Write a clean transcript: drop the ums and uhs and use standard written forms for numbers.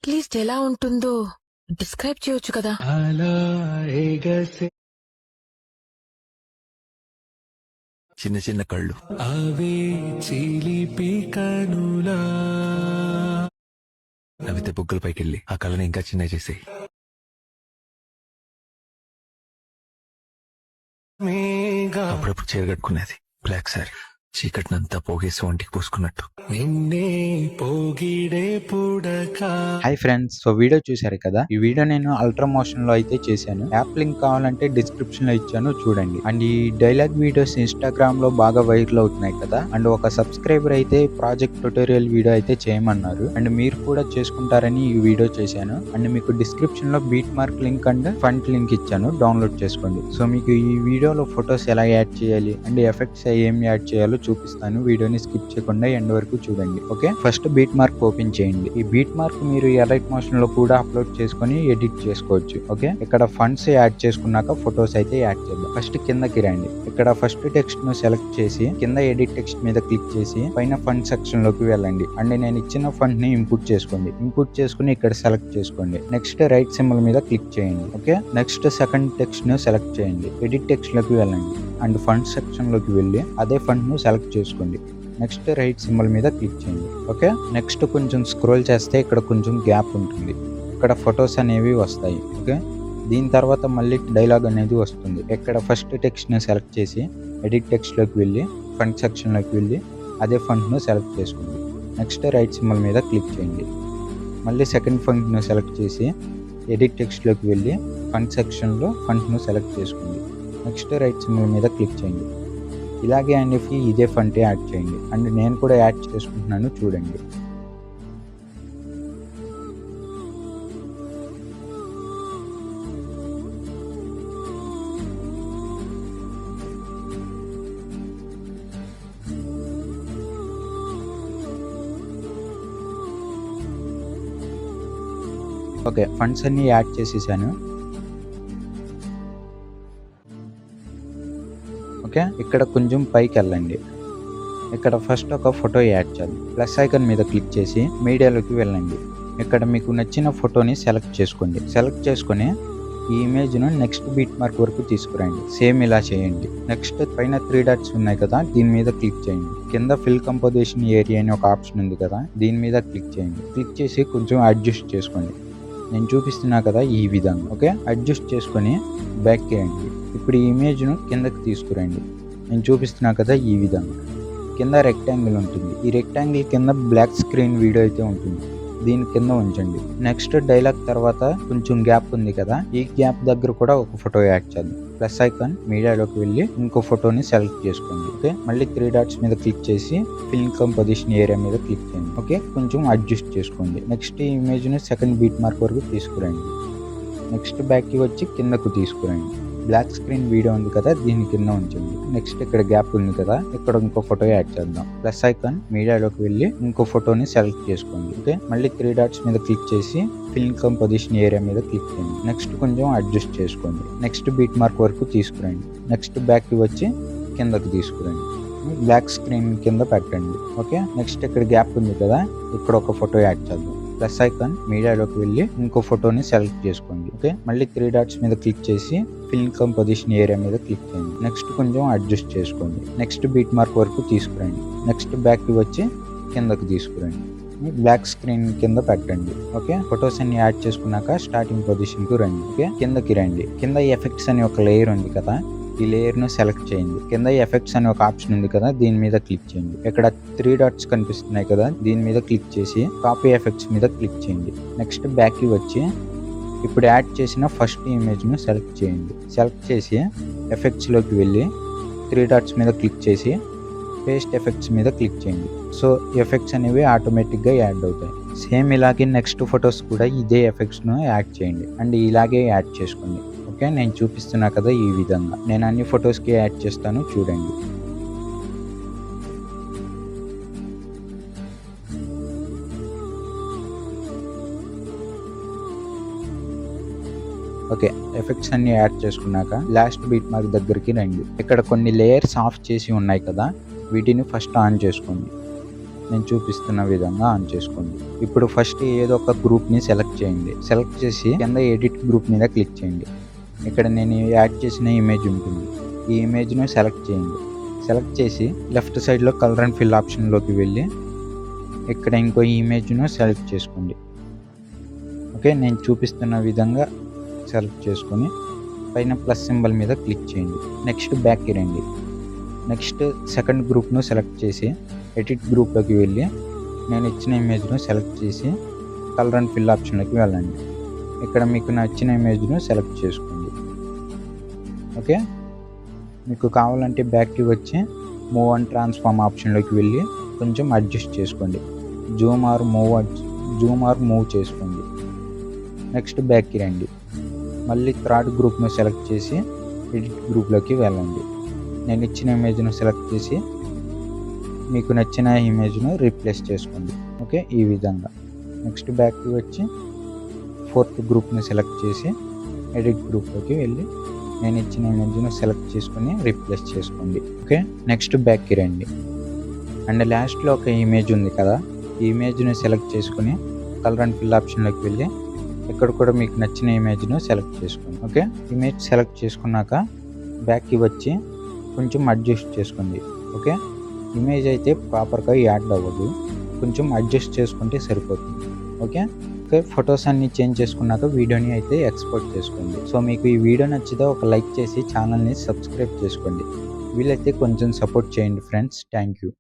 At least ఎలా ఉంటుందో describe చేయొచ్చు కదా. అలా ఎగసే చిన్న చిన్న కళ్ళు, అవే చిలిపి కనులా నవ్వితే బుగ్గల పైకెళ్ళి ఆ కళ్ళని ఇంకా చిన్న చేసేయి. మేఘా అప్పుడప్పుడు చీరగట్టుకునేది బ్లాక్ సారీ, చీకటినంతా పోగేసి ఒంటికి పూసుకున్నట్టు. నిన్నే పోగిడే పుడక. హాయ్ ఫ్రెండ్స్, సో వీడియో చూశారు కదా. ఈ వీడియో నేను అల్ట్రా మోషన్ లో అయితే చేశాను. యాప్ లింక్ కావాలంటే డిస్క్రిప్షన్ లో ఇచ్చాను, చూడండి. అండ్ ఈ డైలాగ్ వీడియోస్ ఇన్స్టాగ్రామ్ లో బాగా వైరల్ అవుతున్నాయి కదా. అండ్ ఒక సబ్స్క్రైబర్ అయితే ప్రాజెక్ట్ ట్యుటోరియల్ వీడియో అయితే చేయమన్నారు. అండ్ మీరు కూడా చేసుకుంటారని ఈ వీడియో చేశాను. అండ్ మీకు డిస్క్రిప్షన్ లో beat mark link and ఫంట్ link ఇచ్చాను, డౌన్లోడ్ చేసుకోండి. సో మీకు ఈ వీడియోలో ఫొటోస్ ఎలా యాడ్ చేయాలి అండ్ ఎఫెక్ట్స్ ఏం యాడ్ చేయాలో చూపిస్తాను. వీడియోని స్కిప్ చేయకుండా ఎండ్ వరకు చూడండి. Okay, first beat mark open చేయండి. ఈ బీట్ మార్క్ మీరు ఎరైట్ మోషన్ లో కూడా అప్లోడ్ చేసుకొని ఎడిట్ చేసుకోవచ్చు. ఓకే, ఇక్కడ ఫండ్స్ యాడ్ చేసుకున్నాక ఫొటోస్ అయితే యాడ్ చేద్దాం. ఫస్ట్ కిందకి రండి. ఇక్కడ ఫస్ట్ టెక్స్ట్ ను సెలెక్ట్ చేసి కింద ఎడిట్ టెక్స్ట్ మీద క్లిక్ చేసి పైన ఫండ్ సెక్షన్ లోకి వెళ్ళండి. అండ్ నేను ఇచ్చిన ఫండ్ ని ఇంపుట్ చేసుకోండి. ఇంపుట్ చేసుకుని ఇక్కడ సెలెక్ట్ చేసుకోండి. నెక్స్ట్ రైట్ సింబల్ మీద క్లిక్ చేయండి. ఓకే, నెక్స్ట్ సెకండ్ టెక్స్ట్ ను సెలెక్ట్ చేయండి. ఎడిట్ టెక్స్ట్ లోకి వెళ్ళండి అండ్ ఫండ్ సెక్షన్ లోకి వెళ్ళి అదే ఫండ్ ను సెలెక్ట్ చేసుకోండి. నెక్స్ట్ రైట్ సింబల్ మీద క్లిక్ చేయండి. ఓకే, నెక్స్ట్ కొంచెం స్క్రోల్ చేస్తే ఇక్కడ కొంచెం గ్యాప్ ఉంటుంది. ఇక్కడ ఫొటోస్ అనేవి వస్తాయి. ఓకే, దీని తర్వాత మళ్ళీ డైలాగ్ అనేది వస్తుంది. ఇక్కడ ఫస్ట్ టెక్స్ట్ని సెలెక్ట్ చేసి ఎడిట్ టెక్స్ట్లోకి వెళ్ళి ఫండ్ సెక్షన్లోకి వెళ్ళి అదే ఫండ్ను సెలెక్ట్ చేసుకోండి. నెక్స్ట్ రైట్ సింబల్ మీద క్లిక్ చేయండి. మళ్ళీ సెకండ్ ఫండ్ను సెలెక్ట్ చేసి ఎడిట్ టెక్స్ట్లోకి వెళ్ళి ఫండ్ సెక్షన్లో ఫండ్ను సెలెక్ట్ చేసుకోండి. నెక్స్ట్ రైట్ సింబల్ మీద క్లిక్ చేయండి. ఇలాగే అన్నిటికీ ఇదే ఫంట్ యాడ్ చేయండి. అండ్ నేను కూడా యాడ్ చేసుకుంటున్నాను, చూడండి. ఓకే, ఫండ్స్ అన్ని యాడ్ చేసేసాను. ఓకే, ఇక్కడ కొంచెం పైకి వెళ్ళండి. ఇక్కడ ఫస్ట్ ఒక ఫోటో యాడ్ చేయాలి. ప్లస్ ఐకాన్ మీద క్లిక్ చేసి మీడియాలోకి వెళ్ళండి. ఇక్కడ మీకు నచ్చిన ఫోటోని సెలెక్ట్ చేసుకోండి. సెలెక్ట్ చేసుకొని ఈ ఇమేజ్ను నెక్స్ట్ బీట్ మార్క్ వరకు తీసుకురండి. సేమ్ ఇలా చేయండి. నెక్స్ట్ పైన 3 డాట్స్ ఉన్నాయి కదా, దీని మీద క్లిక్ చేయండి. కింద ఫిల్ కంపోజిషన్ ఏరియా అని ఒక ఆప్షన్ ఉంది కదా, దీని మీద క్లిక్ చేయండి. క్లిక్ చేసి కొంచెం అడ్జస్ట్ చేసుకోండి. నేను చూపిస్తున్నా కదా ఈ విధంగా. ఓకే, అడ్జస్ట్ చేసుకొని బ్యాక్ చేయండి. ఇప్పుడు ఈ ఇమేజ్ను కిందకి తీసుకురండి. నేను చూపిస్తున్నా కదా ఈ విధంగా. కింద రెక్టాంగిల్ ఉంటుంది. ఈ రెక్టాంగిల్ కింద బ్లాక్ స్క్రీన్ వీడియో అయితే ఉంటుంది, దీని కింద ఉంచండి. నెక్స్ట్ డైలాగ్ తర్వాత కొంచెం గ్యాప్ ఉంది కదా, ఈ గ్యాప్ దగ్గర కూడా ఒక ఫోటో యాడ్ చేద్దాం. ప్లస్ ఐకాన్ మీడియాలోకి వెళ్ళి ఇంకో ఫోటోని సెలెక్ట్ చేసుకోండి. ఓకే, మళ్ళీ 3 డాట్స్ మీద క్లిక్ చేసి ఫిల్ కంపోజిషన్ ఏరియా మీద క్లిక్ చేయండి. ఓకే, కొంచెం అడ్జస్ట్ చేసుకోండి. నెక్స్ట్ ఈ ఇమేజ్ని సెకండ్ బీట్ మార్క్ వరకు తీసుకురండి. నెక్స్ట్ బ్యాక్కి వచ్చి కిందకు తీసుకురండి. బ్లాక్ స్క్రీన్ వీడియో ఉంది కదా, దీని కింద ఉంచండి. నెక్స్ట్ ఇక్కడ గ్యాప్ ఉంది కదా, ఇక్కడ ఇంకో ఫోటో యాడ్ చేద్దాం. ప్లస్ ఐకాన్ మీడియాలోకి వెళ్ళి ఇంకో ఫోటోని సెలెక్ట్ చేసుకోండి. ఓకే, మళ్ళీ 3 డాట్స్ మీద క్లిక్ చేసి ఫిల్ కంపోజిషన్ ఏరియా మీద క్లిక్ చేయండి. నెక్స్ట్ కొంచెం అడ్జస్ట్ చేసుకోండి. నెక్స్ట్ బీట్ మార్క్ వరకు తీసుకురండి. నెక్స్ట్ బ్యాక్కి వచ్చి కిందకు తీసుకురండి. బ్లాక్ స్క్రీన్ కింద పెట్టండి. ఓకే, నెక్స్ట్ ఇక్కడ గ్యాప్ ఉంది కదా, ఇక్కడ ఒక ఫోటో యాడ్ చేద్దాం. ప్లస్ ఐకాన్ మీడియాలోకి వెళ్ళి ఇంకో ఫోటోని సెలెక్ట్ చేసుకోండి. ఓకే, మళ్ళీ 3 డాట్స్ మీద క్లిక్ చేసి ఫిల్ కంపోజిషన్ ఏరియా మీద క్లిక్ చేయండి. నెక్స్ట్ కొంచెం అడ్జస్ట్ చేసుకోండి. నెక్స్ట్ బీట్ మార్క్ వరకు తీసుకురండి. నెక్స్ట్ బ్యాక్కి వచ్చి కిందకు తీసుకురండి. బ్లాక్ స్క్రీన్ కింద పెట్టండి. ఓకే, ఫొటోస్ అన్ని యాడ్ చేసుకున్నాక స్టార్టింగ్ పొజిషన్ కు రండి. ఓకే, కిందకి రండి. కింద ఎఫెక్ట్స్ అని ఒక లేయర్ ఉంది కదా, ఈ లేయర్ ను సెలెక్ట్ చేయండి. కింద ఎఫెక్ట్స్ అని ఒక ఆప్షన్ ఉంది కదా, దీని మీద క్లిక్ చేయండి. ఇక్కడ 3 డాట్స్ కనిపిస్తున్నాయి కదా, దీని మీద క్లిక్ చేసి కాపీ ఎఫెక్ట్స్ మీద క్లిక్ చేయండి. నెక్స్ట్ బ్యాక్ కి వచ్చి ఇప్పుడు యాడ్ చేసిన ఫస్ట్ ఇమేజ్ ను సెలెక్ట్ చేయండి. సెలెక్ట్ చేసి ఎఫెక్ట్స్ లోకి వెళ్ళి 3 డాట్స్ మీద క్లిక్ చేసి పేస్ట్ ఎఫెక్ట్స్ మీద క్లిక్ చేయండి. సో ఎఫెక్ట్స్ అనేవి ఆటోమేటిక్ గా యాడ్ అవుతాయి. సేమ్ ఇలాగే నెక్స్ట్ ఫొటోస్ కూడా ఇదే ఎఫెక్ట్స్ ను యాడ్ చేయండి అండ్ ఇలాగే యాడ్ చేసుకోండి. ఓకే, నేను చూపిస్తున్నా కదా ఈ విధంగా. నేను అన్ని ఫొటోస్కి యాడ్ చేస్తాను, చూడండి. ఓకే, ఎఫెక్ట్స్ అన్ని యాడ్ చేసుకున్నాక లాస్ట్ బీట్ మార్క్ దగ్గరికి రండి. ఇక్కడ కొన్ని లేయర్స్ ఆఫ్ చేసి ఉన్నాయి కదా, వీటిని ఫస్ట్ ఆన్ చేసుకోండి. నేను చూపిస్తున్న విధంగా ఆన్ చేసుకోండి. ఇప్పుడు ఫస్ట్ ఏదో ఒక గ్రూప్ని సెలెక్ట్ చేయండి. సెలెక్ట్ చేసి కింద ఎడిట్ గ్రూప్ మీద క్లిక్ చేయండి. ఇక్కడ నేను యాడ్ చేసిన ఇమేజ్ ఉంటుంది. ఈ ఇమేజ్ను సెలెక్ట్ చేయండి. సెలెక్ట్ చేసి లెఫ్ట్ సైడ్లో కలర్ అండ్ ఫిల్ ఆప్షన్లోకి వెళ్ళి ఇక్కడ ఇంకో ఇమేజ్ను సెలెక్ట్ చేసుకోండి. ఓకే, నేను చూపిస్తున్న విధంగా సెలెక్ట్ చేసుకొని పైన ప్లస్ సింబల్ మీద క్లిక్ చేయండి. నెక్స్ట్ బ్యాక్కి రండి. నెక్స్ట్ సెకండ్ గ్రూప్ను సెలెక్ట్ చేసి ఎడిట్ గ్రూప్లోకి వెళ్ళి నేను ఇచ్చిన ఇమేజ్ను సెలెక్ట్ చేసి కలర్ అండ్ ఫిల్ ఆప్షన్లోకి వెళ్ళండి. ఇక్కడ మీకు నచ్చిన ఇమేజ్ను సెలెక్ట్ చేసుకోండి. ఓకే, మీకు కావాలంటే బ్యాక్కి వచ్చి మూవ్ అండ్ ట్రాన్స్ఫార్మ్ ఆప్షన్లోకి వెళ్ళి కొంచెం అడ్జస్ట్ చేసుకోండి. జూమ్ ఆర్ మూవ్ చేసుకోండి. నెక్స్ట్ బ్యాక్కి రండి. మళ్ళీ థర్డ్ గ్రూప్ను సెలెక్ట్ చేసి ఎడిట్ గ్రూప్లోకి వెళ్ళండి. నేను ఇచ్చిన ఇమేజ్ను సెలెక్ట్ చేసి మీకు నచ్చిన ఇమేజ్ను రీప్లేస్ చేసుకోండి. ఓకే, ఈ విధంగా. నెక్స్ట్ బ్యాక్కి వచ్చి ఫోర్త్ గ్రూప్ని సెలెక్ట్ చేసి ఎడిట్ గ్రూప్లోకి వెళ్ళి నేను ఇచ్చిన ఇమేజ్ను సెలెక్ట్ చేసుకొని రీప్లేస్ చేసుకోండి. ఓకే, నెక్స్ట్ బ్యాక్కి రండి. అండ్ లాస్ట్లో ఒక ఇమేజ్ ఉంది కదా, ఈ ఇమేజ్ను సెలెక్ట్ చేసుకొని కలర్ అండ్ ఫిల్ ఆప్షన్లోకి వెళ్ళి ఇక్కడ కూడా మీకు నచ్చిన ఇమేజ్ను సెలెక్ట్ చేసుకోండి. ఓకే, ఇమేజ్ సెలెక్ట్ చేసుకున్నాక బ్యాక్కి వచ్చి కొంచెం అడ్జస్ట్ చేసుకోండి. ఓకే, ఇమేజ్ అయితే ప్రాపర్గా యాడ్ అవ్వదు, కొంచెం అడ్జస్ట్ చేసుకుంటే సరిపోతుంది. ఓకే, ఫొటోస్ అన్ని చేంజ్ చేసుకున్నాక వీడియోని అయితే ఎక్స్పోర్ట్ చేసుకోండి. సో మీకు ఈ వీడియో నచ్చితే ఒక లైక్ చేసి ఛానల్ని సబ్స్క్రైబ్ చేసుకోండి. వీలైతే కొంచెం సపోర్ట్ చేయండి ఫ్రెండ్స్. Thank you.